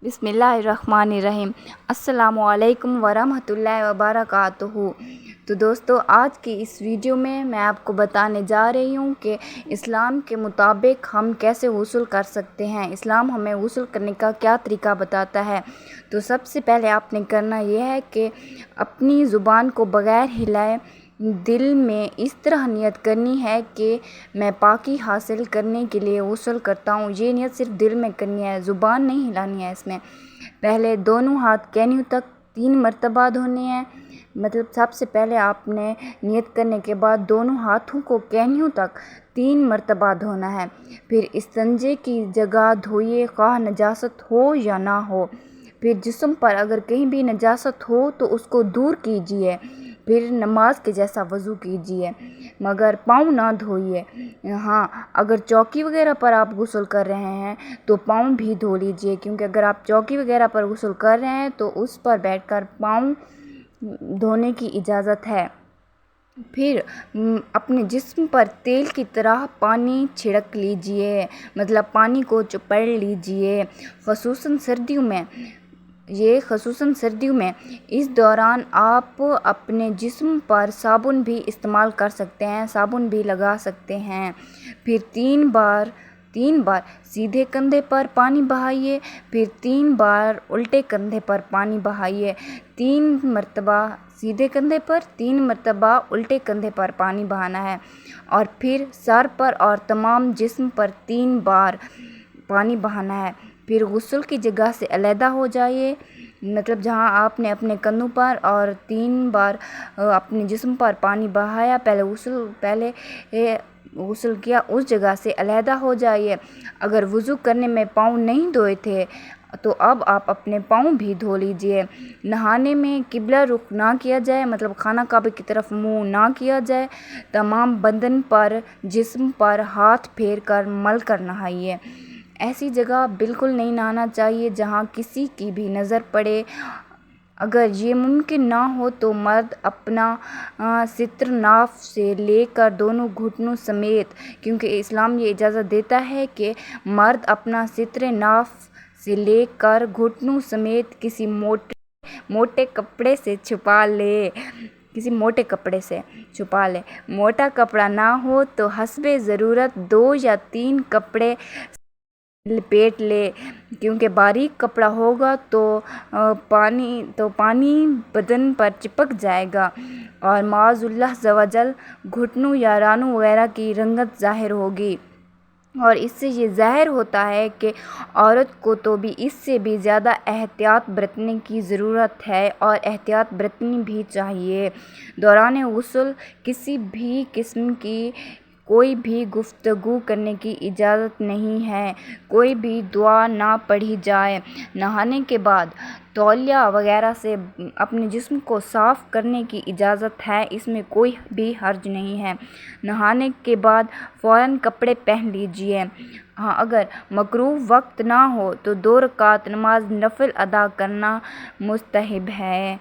बिस्मिल्लाहिर्रहमानिर्रहीम। अस्सलामुअलैकुम वरहमतुल्लाहि वबरकातुहू। तो दोस्तों, आज की इस वीडियो में मैं आपको बताने जा रही हूँ कि इस्लाम के मुताबिक हम कैसे गुस्ल कर सकते हैं। इस्लाम हमें गुस्ल करने का क्या तरीका बताता है। तो सबसे पहले आपने करना यह है कि अपनी ज़ुबान को बग़ैर हिलाए दिल में इस तरह नियत करनी है कि मैं पाकी हासिल करने के लिए गुस्ल करता हूँ। ये नियत सिर्फ दिल में करनी है, ज़ुबान नहीं हिलानी है। इसमें पहले दोनों हाथ कहनियों तक 3 मरतबा धोने हैं। मतलब सबसे पहले आपने नियत करने के बाद दोनों हाथों को कहनियों तक 3 मरतबा धोना है। फिर इस्तंजे की जगह धोइए, ख़्वाह नजासत हो या ना हो। फिर जिस्म पर अगर कहीं भी नजासत हो तो उसको दूर कीजिए। फिर नमाज के जैसा वज़ू कीजिए, मगर पाँव ना धोइए। हाँ, अगर चौकी वगैरह पर आप गुस्ल कर रहे हैं तो पाँव भी धो लीजिए, क्योंकि अगर आप चौकी वगैरह पर गुस्ल कर रहे हैं तो उस पर बैठकर पाँव धोने की इजाज़त है। फिर अपने जिस्म पर तेल की तरह पानी छिड़क लीजिए, मतलब पानी को चुपड़ लीजिए। ख़ुसूसन सर्दियों में इस दौरान आप अपने जिस्म पर साबुन भी इस्तेमाल कर सकते हैं, साबुन भी लगा सकते हैं। फिर 3 बार सीधे कंधे पर पानी बहाइए, फिर 3 बार उल्टे कंधे पर पानी बहाइए। 3 मरतबा सीधे कंधे पर, 3 मरतबा उल्टे कंधे पर पानी बहाना है। और फिर सर पर और तमाम जिस्म पर 3 बार पानी बहाना है। फिर गुस्ल की जगह से अलहदा हो जाइए, मतलब जहाँ आपने अपने कंधों पर और 3 बार अपने जिस्म पर पानी बहाया, पहले गुस्ल किया, उस जगह से अलहदा हो जाइए। अगर वज़ू करने में पाँव नहीं धोए थे तो अब आप अपने पाँव भी धो लीजिए। नहाने में किबला रुख ना किया जाए, मतलब खाना काबे की तरफ मुँह ना किया जाए। तमाम बदन पर, जिस्म पर हाथ फेर कर मल कर नहाइए। ऐसी जगह बिल्कुल नहीं नहाना चाहिए जहाँ किसी की भी नज़र पड़े। अगर ये मुमकिन ना हो तो मर्द अपना सित्र नाफ से लेकर दोनों घुटनों समेत, क्योंकि इस्लाम ये इजाज़त देता है कि मर्द अपना सित्र नाफ से लेकर घुटनों समेत किसी मोटे कपड़े से छुपा ले। मोटा कपड़ा ना हो तो हस्बे ज़रूरत 2 या 3 कपड़े लपेट ले, क्योंकि बारीक कपड़ा होगा तो पानी बदन पर चिपक जाएगा और माज़ुल्लाह ज़वजल घुटनों या रानों वगैरह की रंगत ज़ाहिर होगी। और इससे ये ज़ाहिर होता है कि औरत को तो भी इससे भी ज़्यादा एहतियात बरतने की ज़रूरत है, और एहतियात बरतनी भी चाहिए। दौरान गुस्ल किसी भी किस्म की कोई भी गुफ्तगू करने की इजाज़त नहीं है, कोई भी दुआ ना पढ़ी जाए। नहाने के बाद तौलिया वगैरह से अपने जिस्म को साफ़ करने की इजाज़त है, इसमें कोई भी हर्ज नहीं है। नहाने के बाद फ़ौरन कपड़े पहन लीजिए। हाँ, अगर मकरूह वक्त ना हो तो 2 रकात नमाज नफिल अदा करना मुस्तहब है।